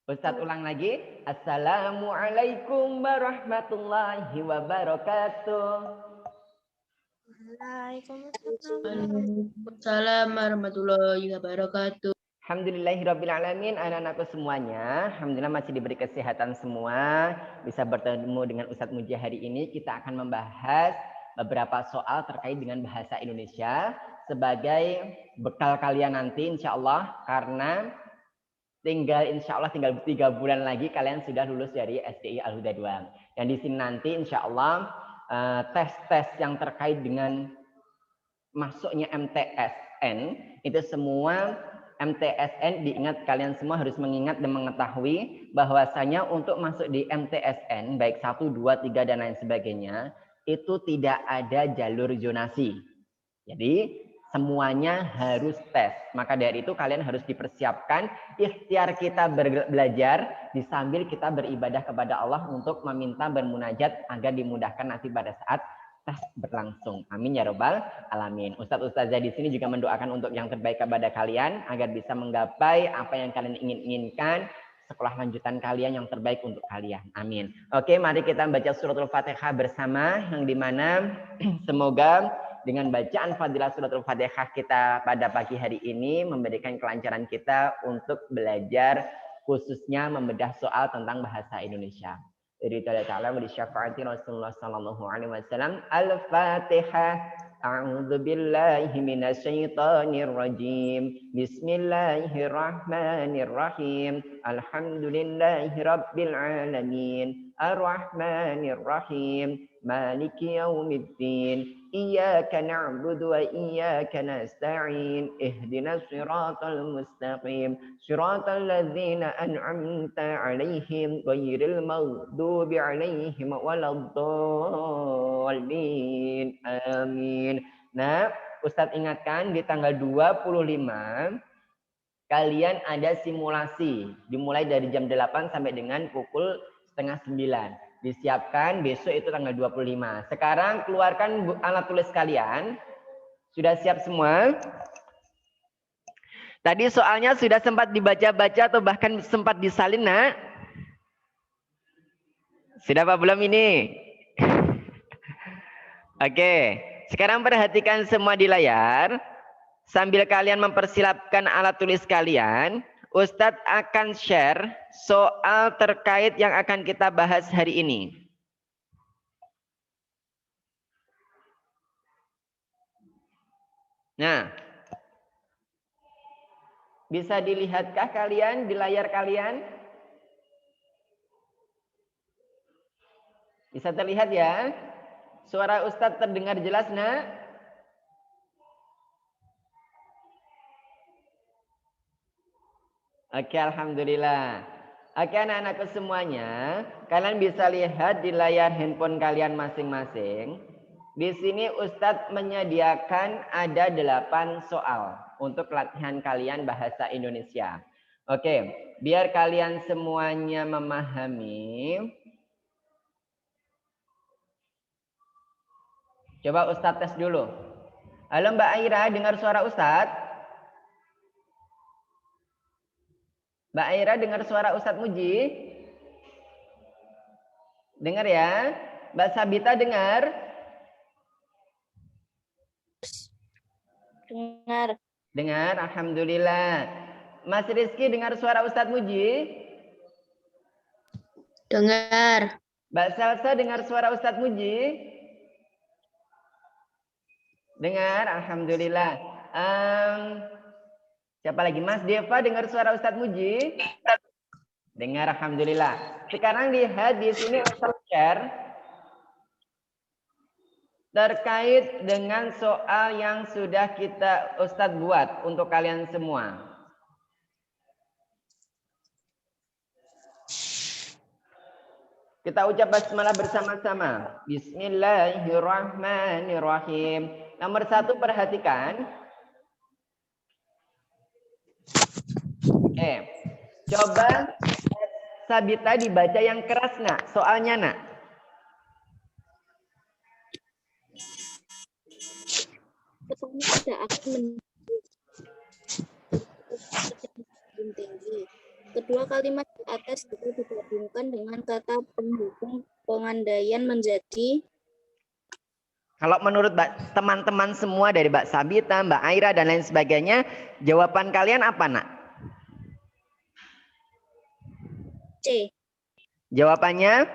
Ustadz ulang lagi. Assalamualaikum warahmatullahi wabarakatuh. Waalaikumsalam warahmatullahi wabarakatuh. Alhamdulillahirrabbilalamin, anak-anakku semuanya. Alhamdulillah masih diberi kesehatan semua. Bisa bertemu dengan Ustadz Muji hari ini. Kita akan membahas beberapa soal terkait dengan bahasa Indonesia. Sebagai bekal kalian nanti insya Allah. Karena insya Allah tinggal 3 bulan lagi kalian sudah lulus dari SDI Al-Huda 2. Dan di sini nanti insya Allah tes-tes yang terkait dengan masuknya MTSN itu semua MTSN diingat, kalian semua harus mengingat dan mengetahui bahwasanya untuk masuk di MTSN baik 1, 2, 3 dan lain sebagainya itu tidak ada jalur zonasi. Jadi semuanya harus tes. Maka dari itu kalian harus dipersiapkan ikhtiar kita belajar disambil kita beribadah kepada Allah untuk meminta bermunajat agar dimudahkan nanti pada saat tes berlangsung. Amin ya robbal alamin. Ustadz-ustazah di sini juga mendoakan untuk yang terbaik kepada kalian agar bisa menggapai apa yang kalian inginkan, sekolah lanjutan kalian yang terbaik untuk kalian. Amin. Oke, mari kita baca suratul Fatihah bersama, yang dimana semoga dengan bacaan fadilah suratul Fatihah kita pada pagi hari ini memberikan kelancaran kita untuk belajar khususnya membedah soal tentang bahasa Indonesia. Dari Ta'ala wa syafaati Rasulullah sallallahu alaihi wasallam. Al-Fatihah. A'udzu billahi minasyaitonir rajim. Bismillahirrahmanirrahim. Alhamdulillahi rabbil alamin. Ar-Rahmanir Rahim. Maliki yaumiddin. Iyyaka na'budu wa iyyaka nasta'in. Ihdinas siratal mustaqim. Siratal ladzina an'amta 'alaihim ghairil maghdubi 'alaihim waladdallin. Amin. Nah, Ustadz ingatkan di tanggal 25 kalian ada simulasi dimulai dari jam 8 sampai dengan pukul setengah 9. Disiapkan besok itu tanggal 25. Sekarang keluarkan alat tulis kalian. Sudah siap semua? Tadi soalnya sudah sempat dibaca-baca atau bahkan sempat disalin, nak? Sudah apa belum ini? Oke, sekarang perhatikan semua di layar. Sambil kalian mempersiapkan alat tulis kalian, Ustadz akan share soal terkait yang akan kita bahas hari ini. Nah, bisa dilihatkah kalian di layar kalian? Bisa terlihat ya? Suara Ustadz terdengar jelas, nak? Oke, alhamdulillah. Oke, anak-anakku semuanya, kalian bisa lihat di layar handphone kalian masing-masing. Di sini Ustadz menyediakan ada 8 soal untuk latihan kalian bahasa Indonesia. Oke, biar kalian semuanya memahami. Coba Ustadz tes dulu. Halo Mbak Aira, dengar suara Ustadz? Mbak Aira dengar suara Ustadz Muji? Dengar ya? Mbak Sabita dengar? Dengar. Dengar, alhamdulillah. Mas Rizky dengar suara Ustadz Muji? Dengar. Mbak Salsa dengar suara Ustadz Muji? Dengar, alhamdulillah. Siapa lagi? Mas Deva dengar suara Ustadz Muji? Dengar, alhamdulillah. Sekarang lihat di sini Ustadz share terkait dengan soal yang sudah kita Ustadz buat untuk kalian semua. Kita ucap basmalah bersama-sama. Bismillahirrahmanirrahim. Nomor 1 perhatikan. Coba Sabita dibaca yang keras, nak. Soalnya, nak. Kedua kalimat di atas juga digabungkan dengan kata penghubung pengandaian menjadi Kalau menurut teman-teman semua dari Mbak Sabita, Mbak Aira dan lain sebagainya, jawaban kalian apa, Nak? C. Jawabannya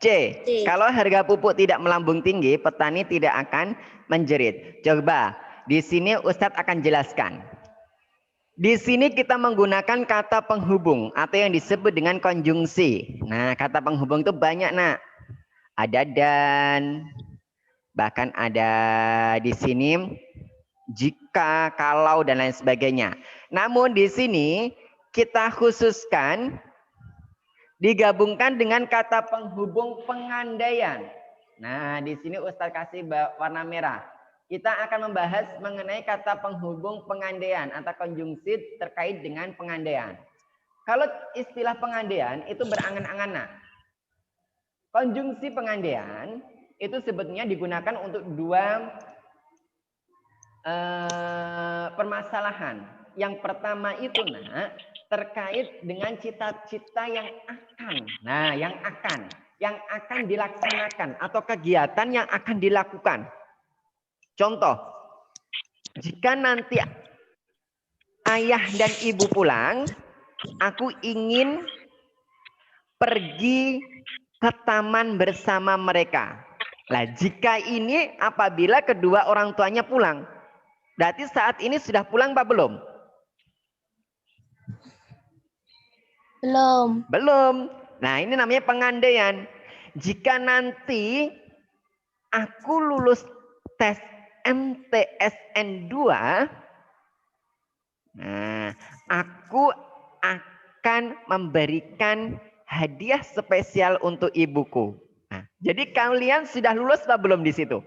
C. C. Kalau harga pupuk tidak melambung tinggi, petani tidak akan menjerit. Coba, di sini Ustadz akan jelaskan. Di sini kita menggunakan kata penghubung atau yang disebut dengan konjungsi. Nah, kata penghubung itu banyak, Nak. Ada dan, bahkan ada di sini jika, kalau, dan lain sebagainya. Namun di sini kita khususkan digabungkan dengan kata penghubung pengandaian. Nah, di sini Ustadz kasih warna merah. Kita akan membahas mengenai kata penghubung pengandaian atau konjungsi terkait dengan pengandaian. Kalau istilah pengandaian itu berangan-angan. Nah, konjungsi pengandaian itu sebetulnya digunakan untuk dua permasalahan. Yang pertama itu, Nak, terkait dengan cita-cita yang akan. Nah, yang akan dilaksanakan atau kegiatan yang akan dilakukan. Contoh, jika nanti ayah dan ibu pulang, aku ingin pergi ke taman bersama mereka. Nah, jika ini apabila kedua orang tuanya pulang, berarti saat ini sudah pulang apa belum? Belum. Belum. Nah, ini namanya pengandaian. Jika nanti aku lulus tes MTSN 2, nah, aku akan memberikan hadiah spesial untuk ibuku. Nah, jadi kalian sudah lulus atau belum di situ?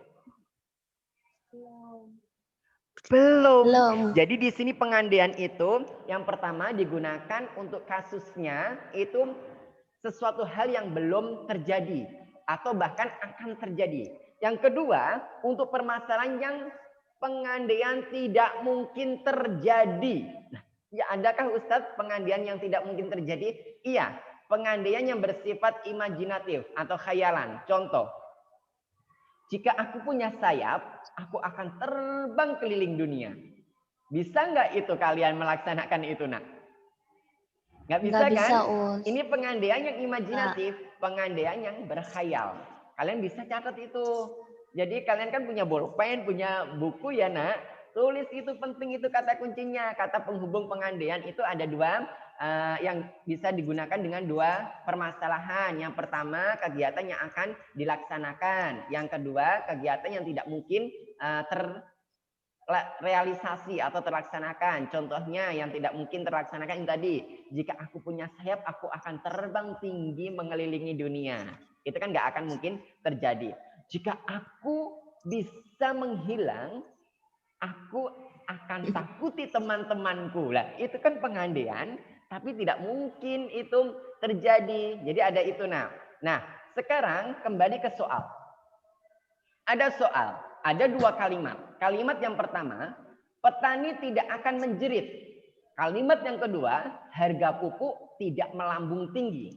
Belum. Jadi di sini pengandaian itu yang pertama digunakan untuk kasusnya itu sesuatu hal yang belum terjadi atau bahkan akan terjadi. Yang kedua, untuk permasalahan yang pengandaian tidak mungkin terjadi. Nah, ya adakah Ustadz pengandaian yang tidak mungkin terjadi? Iya, pengandaian yang bersifat imajinatif atau khayalan. Contoh, jika aku punya sayap, aku akan terbang keliling dunia. Bisa nggak itu kalian melaksanakan itu, Nak? Nggak bisa, kan? Bisa, Us. Ini pengandaian yang imajinatif, pengandaian yang berkhayal. Kalian bisa catat itu. Jadi kalian kan punya bolpen, punya buku ya, Nak. Tulis itu, penting itu kata kuncinya. Kata penghubung pengandaian itu ada dua yang bisa digunakan dengan dua permasalahan. Yang pertama, kegiatan yang akan dilaksanakan. Yang kedua, kegiatan yang tidak mungkin realisasi atau terlaksanakan. Contohnya yang tidak mungkin terlaksanakan ini tadi. Jika aku punya sayap, aku akan terbang tinggi mengelilingi dunia. Itu kan nggak akan mungkin terjadi. Jika aku bisa menghilang, aku akan takuti teman-temanku. Lah, itu kan pengandaian, tapi tidak mungkin itu terjadi. Jadi ada itu, Nah, sekarang kembali ke soal. Ada soal. Ada dua kalimat. Kalimat yang pertama, petani tidak akan menjerit. Kalimat yang kedua, harga pupuk tidak melambung tinggi.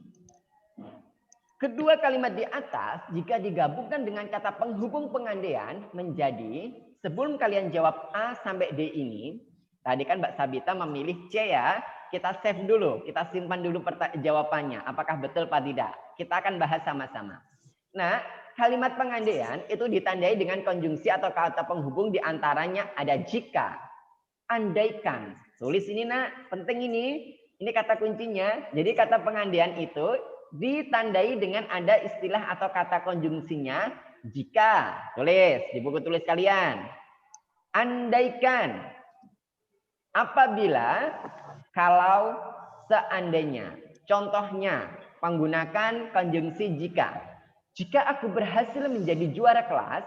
Kedua kalimat di atas, jika digabungkan dengan kata penghubung pengandaian, menjadi, sebelum kalian jawab A sampai D ini, tadi kan Mbak Sabita memilih C ya, kita save dulu, kita simpan dulu jawabannya, apakah betul atau tidak. Kita akan bahas sama-sama. Nah, kalimat pengandaian itu ditandai dengan konjungsi atau kata penghubung diantaranya ada jika, andaikan. Tulis ini, Nak, penting ini. Ini kata kuncinya. Jadi kata pengandaian itu ditandai dengan ada istilah atau kata konjungsinya jika. Tulis di buku tulis kalian. Andaikan. Apabila, kalau, seandainya. Contohnya, menggunakan konjungsi jika. Jika aku berhasil menjadi juara kelas,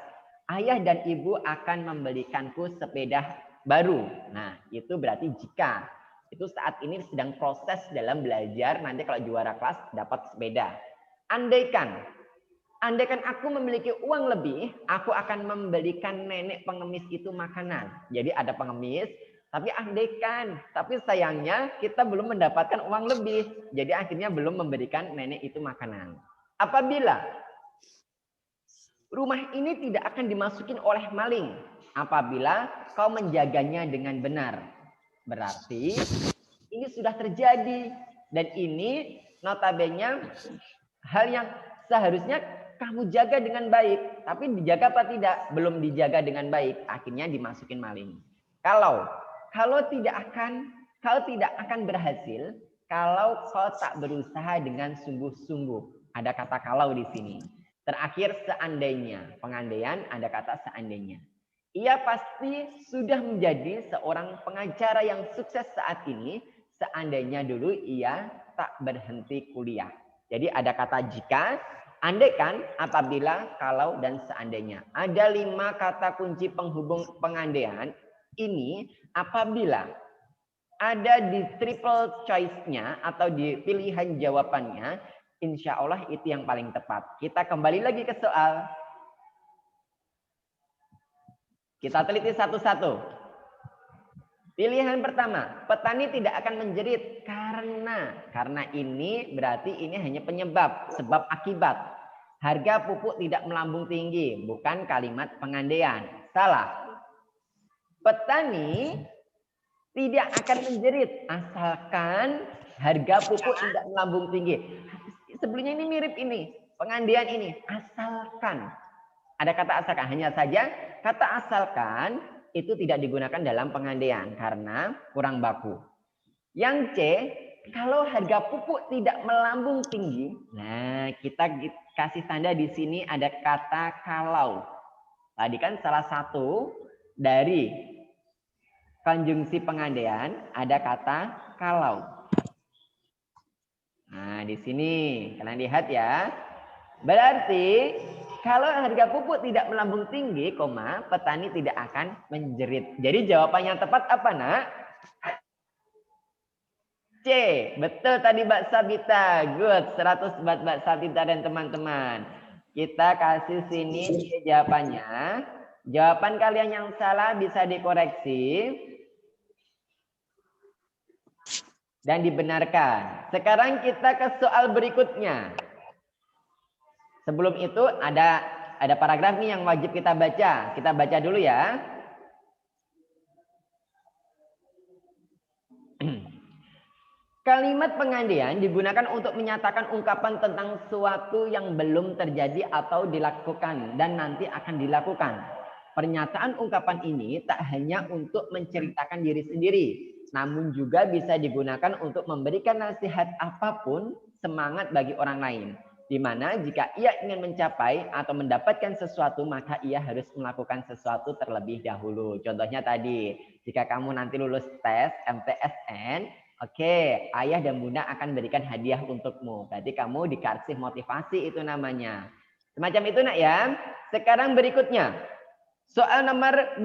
ayah dan ibu akan membelikanku sepeda baru. Nah, itu berarti jika. Itu saat ini sedang proses dalam belajar, nanti kalau juara kelas dapat sepeda. Andaikan. Andaikan aku memiliki uang lebih, aku akan membelikan nenek pengemis itu makanan. Jadi ada pengemis, Tapi andaikan, tapi sayangnya kita belum mendapatkan uang lebih. Jadi akhirnya belum memberikan nenek itu makanan. Apabila rumah ini tidak akan dimasukin oleh maling, apabila kau menjaganya dengan benar. Berarti ini sudah terjadi. Dan ini notabene hal yang seharusnya kamu jaga dengan baik. Tapi dijaga apa tidak? Belum dijaga dengan baik. Akhirnya dimasukin maling. Kalau tidak akan berhasil kalau kau tak berusaha dengan sungguh-sungguh. Ada kata kalau di sini. Terakhir seandainya. Pengandaian ada kata seandainya. Ia pasti sudah menjadi seorang pengacara yang sukses saat ini seandainya dulu ia tak berhenti kuliah. Jadi ada kata jika, andaikan, apabila, kalau, dan seandainya. Ada 5 kata kunci penghubung pengandaian. Ini apabila ada di triple choice-nya atau di pilihan jawabannya, insya Allah itu yang paling tepat. Kita kembali lagi ke soal. Kita teliti satu-satu. Pilihan pertama, petani tidak akan menjerit karena ini berarti ini hanya penyebab, sebab akibat. Harga pupuk tidak melambung tinggi, bukan kalimat pengandaian. Salah. Petani tidak akan menjerit asalkan harga pupuk tidak melambung tinggi. Sebelumnya ini mirip ini, pengandaian ini, asalkan. Ada kata asalkan, hanya saja kata asalkan itu tidak digunakan dalam pengandaian karena kurang baku. Yang C, kalau harga pupuk tidak melambung tinggi, nah kita kasih tanda di sini ada kata kalau. Tadi kan salah satu dari konjungsi pengandaian ada kata kalau. Nah, di sini kalian lihat ya. Berarti kalau harga pupuk tidak melambung tinggi, petani tidak akan menjerit. Jadi jawaban yang tepat apa, Nak? C. Betul tadi Mbak Sabita. Good. 100 buat Mbak Sabita dan teman-teman. Kita kasih sini jawabannya. Jawaban kalian yang salah bisa dikoreksi dan dibenarkan. Sekarang kita ke soal berikutnya. Sebelum itu ada paragraf nih yang wajib kita baca. Kita baca dulu ya. Kalimat pengandaian digunakan untuk menyatakan ungkapan tentang sesuatu yang belum terjadi atau dilakukan dan nanti akan dilakukan. Pernyataan ungkapan ini tak hanya untuk menceritakan diri sendiri, namun juga bisa digunakan untuk memberikan nasihat apapun semangat bagi orang lain. Di mana jika ia ingin mencapai atau mendapatkan sesuatu, maka ia harus melakukan sesuatu terlebih dahulu. Contohnya tadi, jika kamu nanti lulus tes MTSN, oke, ayah dan bunda akan berikan hadiah untukmu. Berarti kamu dikasih motivasi itu namanya. Semacam itu nak ya. Sekarang berikutnya. Soal nomor 2.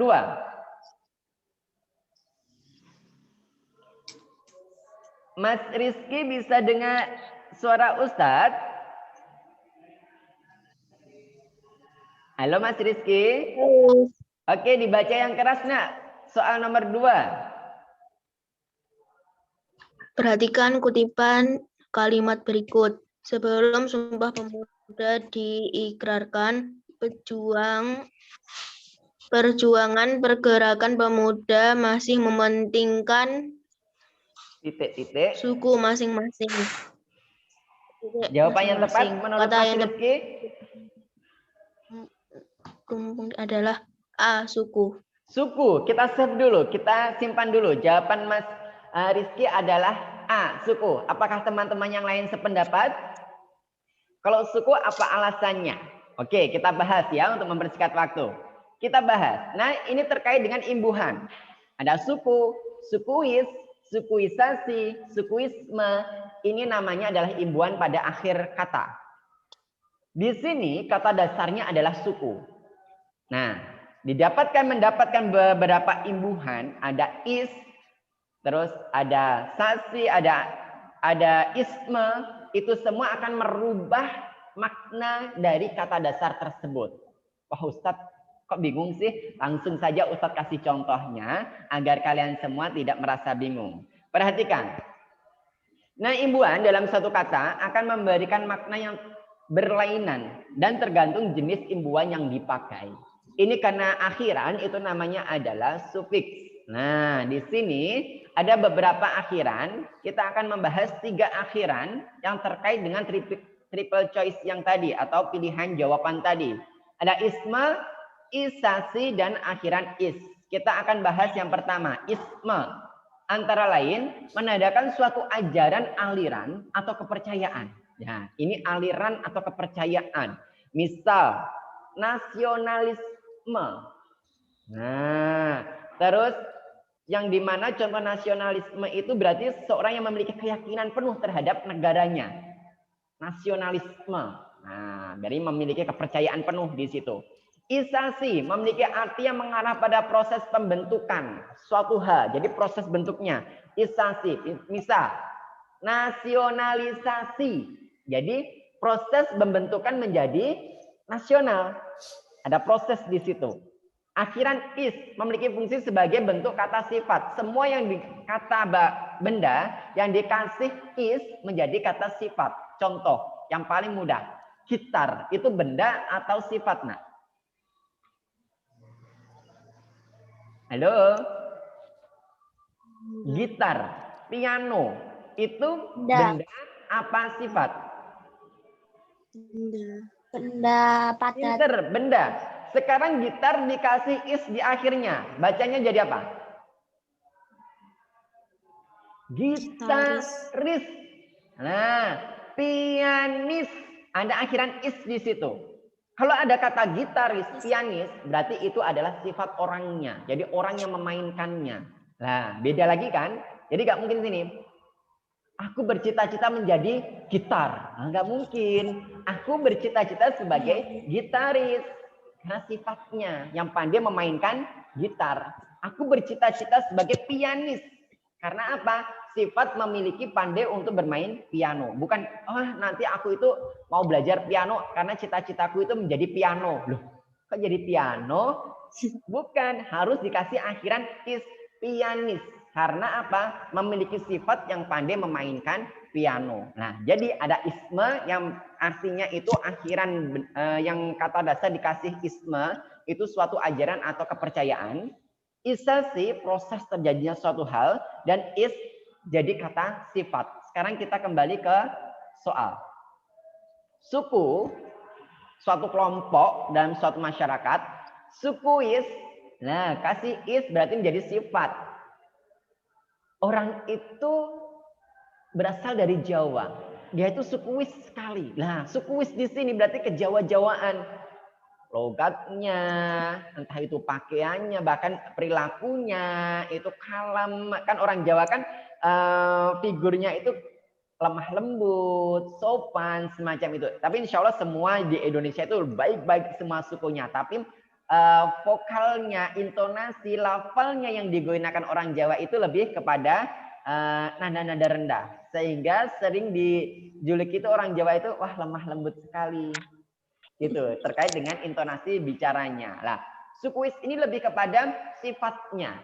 Mas Rizky bisa dengar suara Ustadz? Halo Mas Rizky. Oke, dibaca yang keras nak. Soal nomor 2. Perhatikan kutipan kalimat berikut. Sebelum Sumpah Pemuda diikrarkan, perjuangan pergerakan pemuda masih mementingkan suku masing-masing. Jawaban yang tepat menurut Mas Rizky adalah A, suku. Suku. Kita save dulu, kita simpan dulu. Jawaban Mas Rizky adalah A, suku. Apakah teman-teman yang lain sependapat? Kalau suku, apa alasannya? Oke, kita bahas ya untuk mempersingkat waktu. Kita bahas. Nah, ini terkait dengan imbuhan. Ada suku, sukuis, sukuisasi, sukuisme. Ini namanya adalah imbuhan pada akhir kata. Di sini kata dasarnya adalah suku. Nah, mendapatkan beberapa imbuhan. Ada is, terus ada sasi, ada isme. Itu semua akan merubah makna dari kata dasar tersebut. Wah Ustadz, Kok bingung sih? Langsung saja Ustadz kasih contohnya agar kalian semua tidak merasa bingung. Perhatikan. Nah, imbuhan dalam satu kata akan memberikan makna yang berlainan dan tergantung jenis imbuhan yang dipakai. Ini karena akhiran itu namanya adalah sufiks. Nah, di sini ada beberapa akhiran. Kita akan membahas 3 akhiran yang terkait dengan triple choice yang tadi atau pilihan jawaban tadi. Ada isma, isasi, dan akhiran is. Kita akan bahas yang pertama, isma. Antara lain, menandakan suatu ajaran, aliran, atau kepercayaan. Ya, ini aliran atau kepercayaan. Misal, nasionalisme. Nah, terus yang dimana contoh nasionalisme itu berarti seorang yang memiliki keyakinan penuh terhadap negaranya. Nasionalisme. Nah, dari memiliki kepercayaan penuh di situ. Isasi memiliki arti yang mengarah pada proses pembentukan suatu hal. Jadi proses bentuknya. Isasi. Misal, nasionalisasi. Jadi proses pembentukan menjadi nasional. Ada proses di situ. Akhiran is memiliki fungsi sebagai bentuk kata sifat. Semua yang kata benda yang dikasih is menjadi kata sifat. Contoh yang paling mudah. Gitar itu benda atau sifat, nak? Halo? Gitar, piano, itu benda apa sifat? Benda padat. Pinter, benda. Sekarang gitar dikasih is di akhirnya. Bacanya jadi apa? Gitaris. Nah, pianis. Ada akhiran is di situ. Kalau ada kata gitaris, pianis, berarti itu adalah sifat orangnya. Jadi orang yang memainkannya. Nah, beda lagi kan? Jadi gak mungkin sini. Aku bercita-cita menjadi gitar. Nah, gak mungkin. Aku bercita-cita sebagai gitaris. Karena sifatnya yang pandai memainkan gitar. Aku bercita-cita sebagai pianis. Karena apa? Sifat memiliki pandai untuk bermain piano. Bukan, oh nanti aku itu mau belajar piano karena cita-citaku itu menjadi piano. Loh, kok jadi piano? Bukan, harus dikasih akhiran is, pianis. Karena apa? Memiliki sifat yang pandai memainkan piano. Nah, jadi ada isme yang artinya itu akhiran yang kata dasar dikasih isme, itu suatu ajaran atau kepercayaan. Isasi proses terjadinya suatu hal, dan is jadi kata sifat. Sekarang kita kembali ke soal. Suku, suatu kelompok dalam suatu masyarakat. Suku is, nah kasih is berarti menjadi sifat. Orang itu berasal dari Jawa. Dia itu sukuis sekali. Nah, sukuis di sini berarti kejawa-jawaan. Logatnya, entah itu pakaiannya, bahkan perilakunya, itu kalem. Kan orang Jawa kan figurnya itu lemah lembut, sopan, semacam itu. Tapi insya Allah semua di Indonesia itu baik-baik semua sukunya. Tapi vokalnya, intonasi, lafalnya yang digunakan orang Jawa itu lebih kepada nada-nada rendah. Sehingga sering dijuluki itu orang Jawa itu, wah lemah lembut sekali. Gitu, terkait dengan intonasi bicaranya. Lah, sukuis ini lebih kepada sifatnya.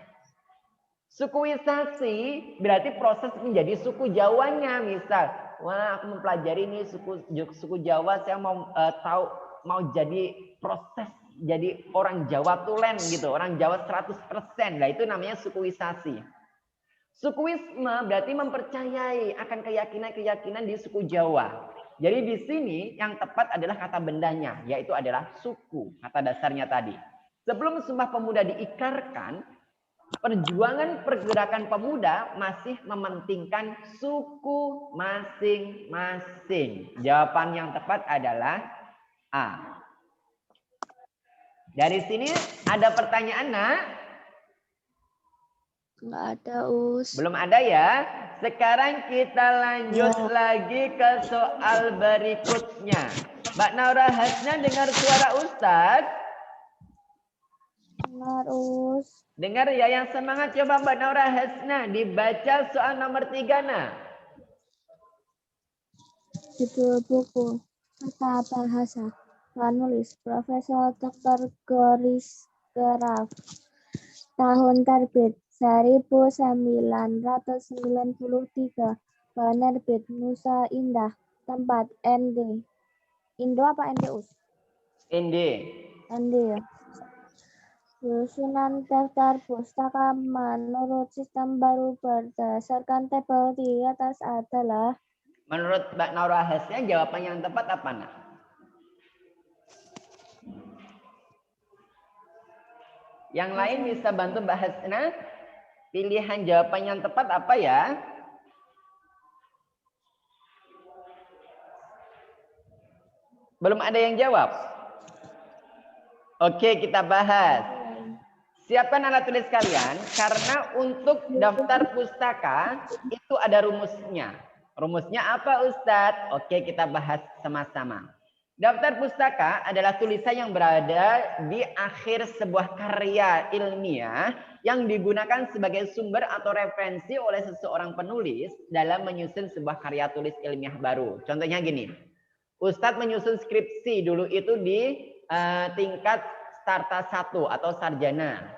Sukuisasi berarti proses menjadi suku Jawanya. Misal, wah aku mempelajari ini suku Jawa, saya mau tahu, mau jadi proses jadi orang Jawa tulen gitu, orang Jawa 100%. Lah itu namanya sukuisasi. Sukuisme berarti mempercayai akan keyakinan-keyakinan di suku Jawa. Jadi di sini yang tepat adalah kata bendanya, yaitu adalah suku, kata dasarnya tadi. Sebelum Sumpah Pemuda diikrarkan, perjuangan pergerakan pemuda masih mementingkan suku masing-masing. Jawaban yang tepat adalah A. Dari sini ada pertanyaan, nak? Enggak ada, Us. Belum ada ya? Sekarang kita lanjut lagi ke soal berikutnya. Mbak Naura Hasna dengar suara Ustadz? Dengar, Us. Dengar ya, yang semangat coba Mbak Naura Hasna. Dibaca soal nomor 3, nah. Judul buku Tata Bahasa. Penulis Profesor Dr. Goris Keraf. Tahun terbit 1993. Penerbit Nusa Indah. Tempat ND. Indo apa NDUS? ND. ND ya. Susunan daftar pustaka menurut sistem baru berdasarkan tabel di atas adalah. Menurut Mbak Naura Hasya, jawaban yang tepat apa, Nak? Yang lain bisa bantu Mbak Hasna? Pilihan jawaban yang tepat apa ya? Belum ada yang jawab? Oke, kita bahas. Siapkan alat tulis kalian, karena untuk daftar pustaka itu ada rumusnya. Rumusnya apa, Ustadz? Oke, kita bahas sama-sama. Daftar pustaka adalah tulisan yang berada di akhir sebuah karya ilmiah yang digunakan sebagai sumber atau referensi oleh seseorang penulis dalam menyusun sebuah karya tulis ilmiah baru. Contohnya gini, Ustadz menyusun skripsi dulu itu di tingkat Starta 1 atau sarjana.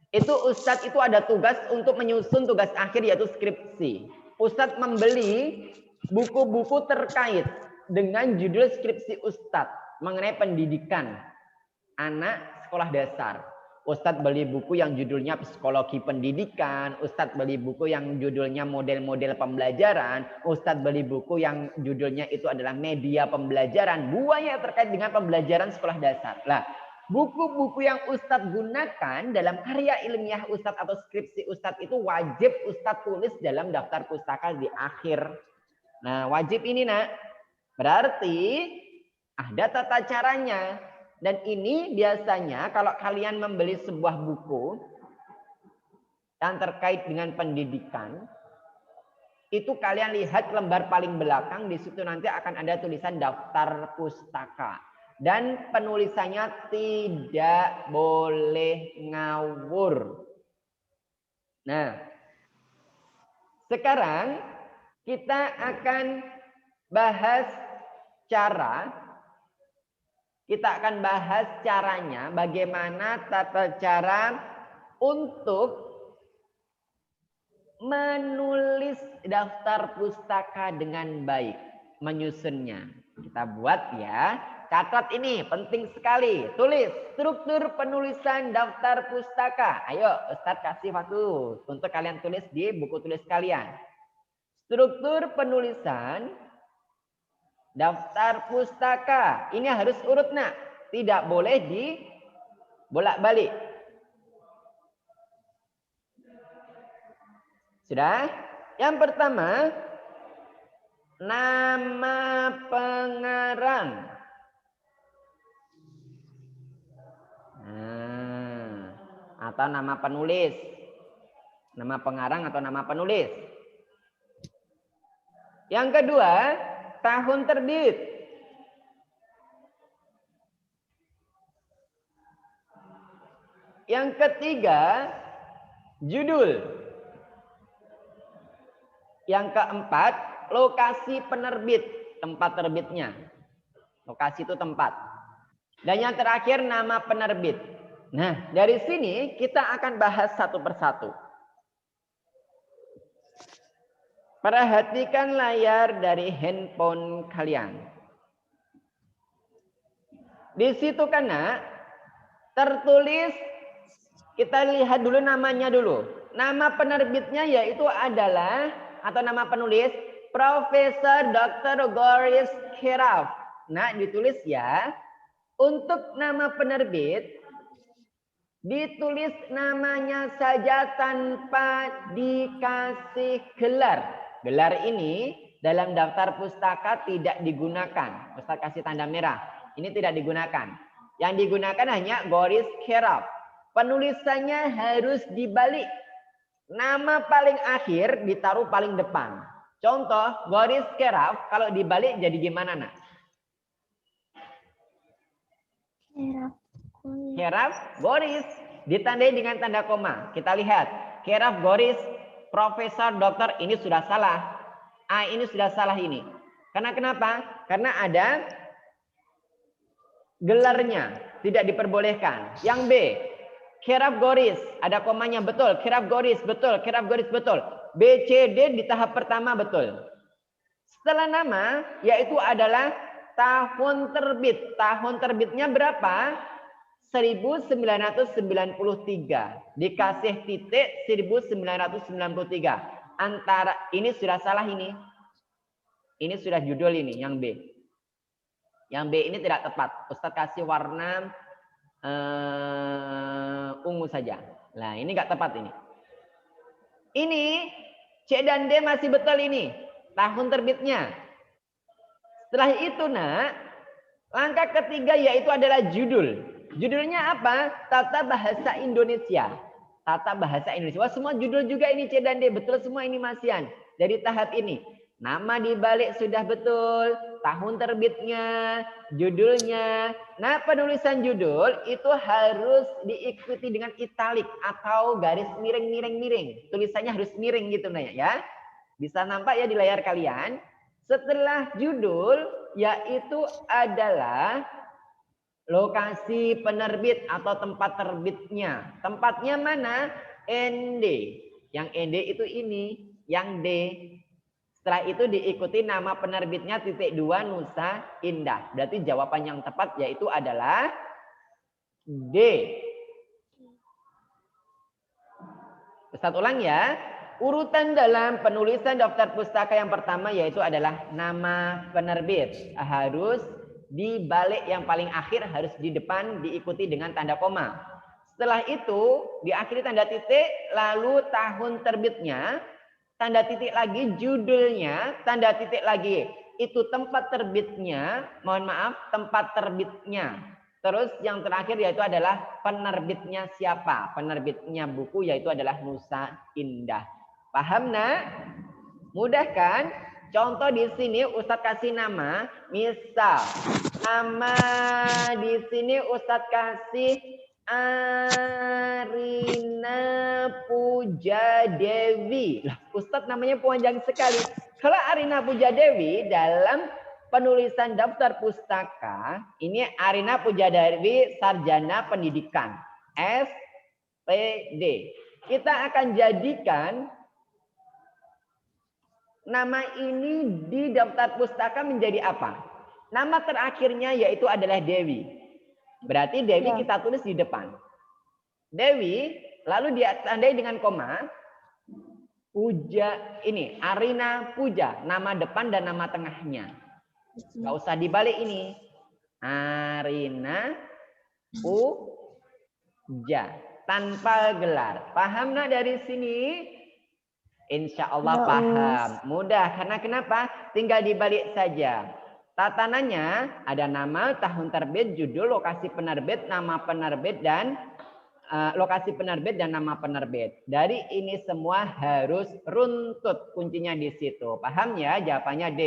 Itu Ustadz itu ada tugas untuk menyusun tugas akhir yaitu skripsi. Ustadz membeli buku-buku terkait dengan judul skripsi Ustadz mengenai pendidikan anak sekolah dasar. Ustadz beli buku yang judulnya psikologi pendidikan, Ustadz beli buku yang judulnya model-model pembelajaran, Ustadz beli buku yang judulnya itu adalah media pembelajaran, buahnya terkait dengan pembelajaran sekolah dasar. Lah, buku-buku yang Ustadz gunakan dalam karya ilmiah Ustadz atau skripsi Ustadz itu wajib Ustadz tulis dalam daftar pustaka di akhir. Nah, wajib ini, Nak. Berarti ada tata caranya. Dan ini biasanya kalau kalian membeli sebuah buku yang terkait dengan pendidikan, itu kalian lihat lembar paling belakang, di situ nanti akan ada tulisan daftar pustaka. Dan penulisannya tidak boleh ngawur. Nah, sekarang kita akan bahas caranya, bagaimana tata cara untuk menulis daftar pustaka dengan baik, menyusunnya. Kita buat ya. Catat ini, penting sekali. Tulis struktur penulisan daftar pustaka. Ayo, Ustadz kasih waktu untuk kalian tulis di buku tulis kalian. Struktur penulisan daftar pustaka. Ini harus urut, Nak. Tidak boleh dibolak-balik. Sudah? Yang pertama, nama pengarang. Atau nama penulis. Nama pengarang atau nama penulis. Yang kedua, tahun terbit. Yang ketiga, judul. Yang keempat, lokasi penerbit, tempat terbitnya. Lokasi itu tempat. Dan yang terakhir, nama penerbit. Nah, dari sini kita akan bahas satu persatu. Perhatikan layar dari handphone kalian. Di situ kan, Nak, tertulis, kita lihat dulu namanya dulu. Nama penerbitnya yaitu adalah, atau nama penulis, Profesor Dr. Goris Keraf. Nah, ditulis ya. Untuk nama penerbit, ditulis namanya saja tanpa dikasih gelar. Gelar ini dalam daftar pustaka tidak digunakan. Ustaz kasih tanda merah. Ini tidak digunakan. Yang digunakan hanya Goris Keraf. Penulisannya harus dibalik. Nama paling akhir ditaruh paling depan. Contoh, Goris Keraf kalau dibalik jadi gimana, Nak? Keraf Goris. Ditandai dengan tanda koma. Kita lihat. Keraf Goris Profesor Dokter, ini sudah salah. Ini sudah salah ini. Karena kenapa? Karena ada gelarnya tidak diperbolehkan. Yang B, kirab goris, ada komanya betul, kirab goris betul, kirab goris betul. B, C, D di tahap pertama betul. Setelah nama, yaitu adalah tahun terbit. Tahun terbitnya berapa? 1993. Dikasih titik 1993. Antara ini sudah salah ini. Ini sudah judul ini yang B. Yang B ini tidak tepat. Ustadz kasih warna ungu saja. Nah, ini nggak tepat ini. Ini C dan D masih betul ini. Tahun terbitnya. Setelah itu, Nak, langkah ketiga yaitu adalah judul. Judulnya apa? Tata Bahasa Indonesia. Tata Bahasa Indonesia. Wah, semua judul juga ini C dan D. Betul semua ini Masian. Dari tahap ini. Nama dibalik sudah betul. Tahun terbitnya. Judulnya. Nah, penulisan judul itu harus diikuti dengan italik. Atau garis miring. Tulisannya harus miring gitu, Naya, ya. Bisa nampak ya di layar kalian. Setelah judul, yaitu adalah lokasi penerbit atau tempat terbitnya. Tempatnya mana? ND. Yang ND itu ini. Yang D. Setelah itu diikuti nama penerbitnya _2 Nusa Indah. Berarti jawaban yang tepat yaitu adalah D. Ustadz ulang ya. Urutan dalam penulisan daftar pustaka yang pertama yaitu adalah nama penerbit. Harus di balik yang paling akhir, harus di depan diikuti dengan tanda koma. Setelah itu diakhiri tanda titik, lalu tahun terbitnya, tanda titik lagi judulnya, tanda titik lagi itu tempat terbitnya, mohon maaf, tempat terbitnya. Terus yang terakhir yaitu adalah penerbitnya siapa? Penerbitnya buku yaitu adalah Nusa Indah. Paham, Nak? Mudah kan? Contoh di sini Ustadz kasih nama, misal nama di sini Ustadz kasih Arina Puja Dewi. Lah, Ustadz namanya panjang sekali. Kalau Arina Puja Dewi dalam penulisan daftar pustaka, ini Arina Puja Dewi Sarjana Pendidikan SPD. Kita akan jadikan nama ini di daftar pustaka menjadi apa? Nama terakhirnya yaitu adalah Dewi. Berarti Dewi kita tulis di depan. Dewi, lalu ditandai dengan koma. Puja, ini Arina Puja, nama depan dan nama tengahnya. Gak usah dibalik ini. Arina Puja, tanpa gelar. Paham, Nak, dari sini? Insya Allah paham. Mudah. Karena kenapa? Tinggal dibalik saja. Tatanannya ada nama, tahun terbit, judul, lokasi penerbit, nama penerbit, dan lokasi penerbit dan nama penerbit. Dari ini semua harus runtut. Kuncinya di situ. Paham ya? Jawabannya D.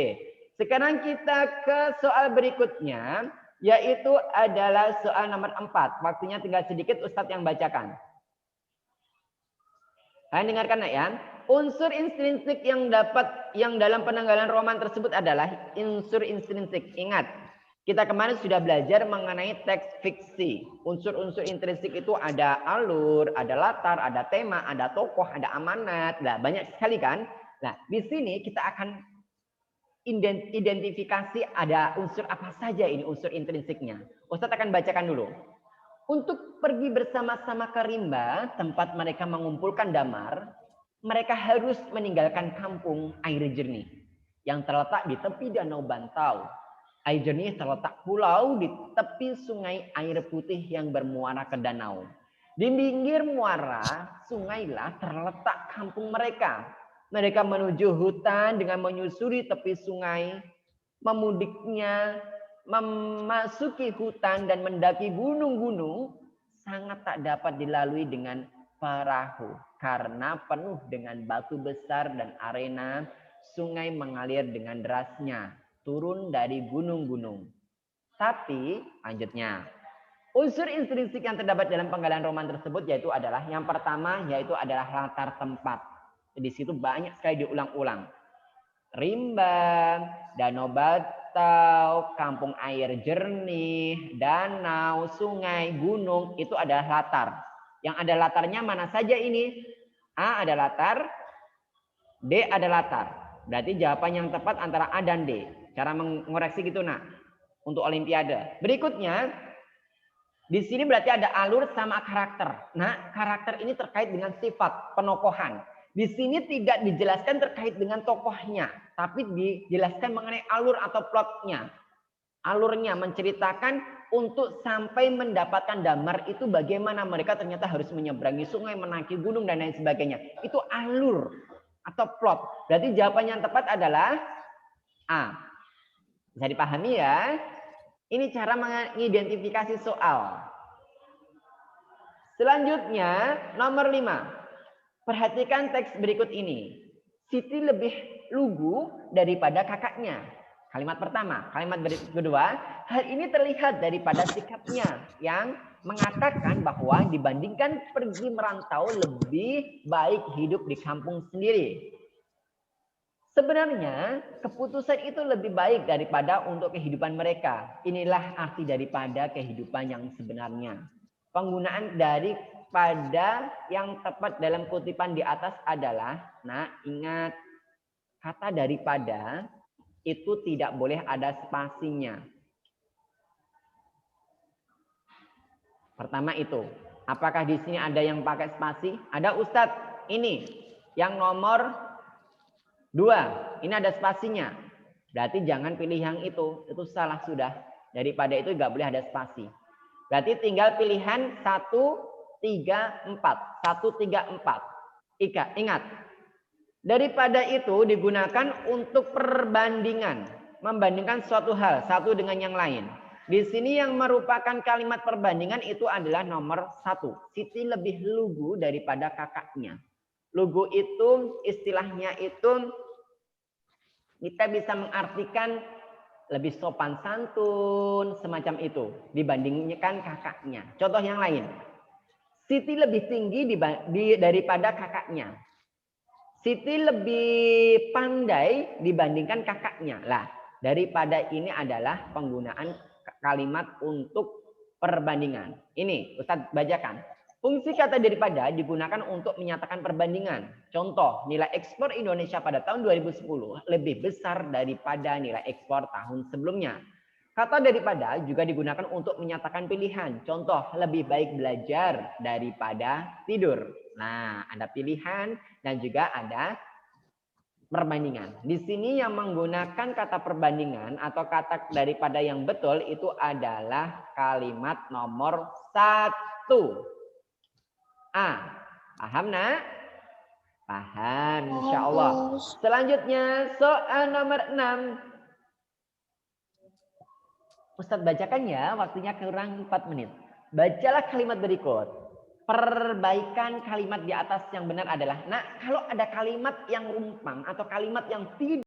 Sekarang kita ke soal berikutnya. Yaitu adalah soal nomor 4. Waktunya tinggal sedikit, Ustadz yang bacakan. Kalian dengarkan, Nak, ya. Unsur intrinsik yang dalam penanggalan roman tersebut adalah unsur intrinsik. Ingat, kita kemarin sudah belajar mengenai teks fiksi. Unsur-unsur intrinsik itu ada alur, ada latar, ada tema, ada tokoh, ada amanat. Nah, banyak sekali kan? Nah, di sini kita akan identifikasi ada unsur apa saja ini unsur intrinsiknya. Ustadz akan bacakan dulu. Untuk pergi bersama-sama ke rimba, tempat mereka mengumpulkan damar, mereka harus meninggalkan kampung air jernih yang terletak di tepi Danau Bantau. Air jernih terletak pulau di tepi sungai air putih yang bermuara ke danau. Di pinggir muara sungailah terletak kampung mereka. Mereka menuju hutan dengan menyusuri tepi sungai, memudiknya, memasuki hutan dan mendaki gunung-gunung sangat tak dapat dilalui dengan perahu karena penuh dengan batu besar dan arena. Sungai mengalir dengan derasnya turun dari gunung-gunung. Tapi lanjutnya, unsur intrinsik yang terdapat dalam penggalan roman tersebut yaitu adalah yang pertama yaitu adalah latar tempat. Di situ banyak sekali diulang-ulang. Rimba, atau kampung air jernih, danau, sungai, gunung, itu adalah latar. Yang ada latarnya mana saja ini? A ada latar, D ada latar. Berarti jawaban yang tepat antara A dan D. Cara mengoreksi gitu nak untuk olimpiade. Berikutnya, di sini berarti ada alur sama karakter. Nah, karakter ini terkait dengan sifat penokohan. Di sini tidak dijelaskan terkait dengan tokohnya, tapi dijelaskan mengenai alur atau plotnya. Alurnya menceritakan untuk sampai mendapatkan damar itu bagaimana mereka ternyata harus menyeberangi sungai, menaki gunung, dan lain sebagainya. Itu alur atau plot. Berarti jawaban yang tepat adalah A. Bisa dipahami ya? Ini cara mengidentifikasi soal. Selanjutnya, nomor 5. Perhatikan teks berikut ini. Siti lebih lugu daripada kakaknya. Kalimat pertama. Kalimat kedua, hal ini terlihat daripada sikapnya yang mengatakan bahwa dibandingkan pergi merantau lebih baik hidup di kampung sendiri. Sebenarnya keputusan itu lebih baik daripada untuk kehidupan mereka. Inilah arti daripada kehidupan yang sebenarnya. Penggunaan daripada yang tepat dalam kutipan di atas adalah, nah ingat, kata daripada itu tidak boleh ada spasinya. Pertama itu, apakah di sini ada yang pakai spasi? Ada Ustadz, ini yang nomor 2, ini ada spasinya. Berarti jangan pilih yang itu salah sudah. Daripada itu nggak boleh ada spasi. Berarti tinggal pilihan 1, 3, 4. 1, 3, 4. Ingat, daripada itu digunakan untuk perbandingan. Membandingkan suatu hal, satu dengan yang lain. Di sini yang merupakan kalimat perbandingan itu adalah nomor 1. Siti lebih lugu daripada kakaknya. Lugu itu istilahnya itu kita bisa mengartikan lebih sopan santun, semacam itu, dibandingkan kakaknya. Contoh yang lain. Siti lebih tinggi daripada kakaknya. Siti lebih pandai dibandingkan kakaknya. Lah, daripada ini adalah penggunaan kalimat untuk perbandingan. Ini, Ustadz bacakan. Fungsi kata daripada digunakan untuk menyatakan perbandingan. Contoh, nilai ekspor Indonesia pada tahun 2010 lebih besar daripada nilai ekspor tahun sebelumnya. Kata daripada juga digunakan untuk menyatakan pilihan. Contoh, lebih baik belajar daripada tidur. Nah, ada pilihan dan juga ada perbandingan. Di sini yang menggunakan kata perbandingan atau kata daripada yang betul itu adalah kalimat nomor 1. A. Paham nak? Paham insya Allah. Selanjutnya soal nomor 6. Ustadz bacakan ya, waktunya kurang 4 menit. Bacalah kalimat berikut. Perbaikan kalimat di atas yang benar adalah, nah kalau ada kalimat yang rumpang atau kalimat yang tidak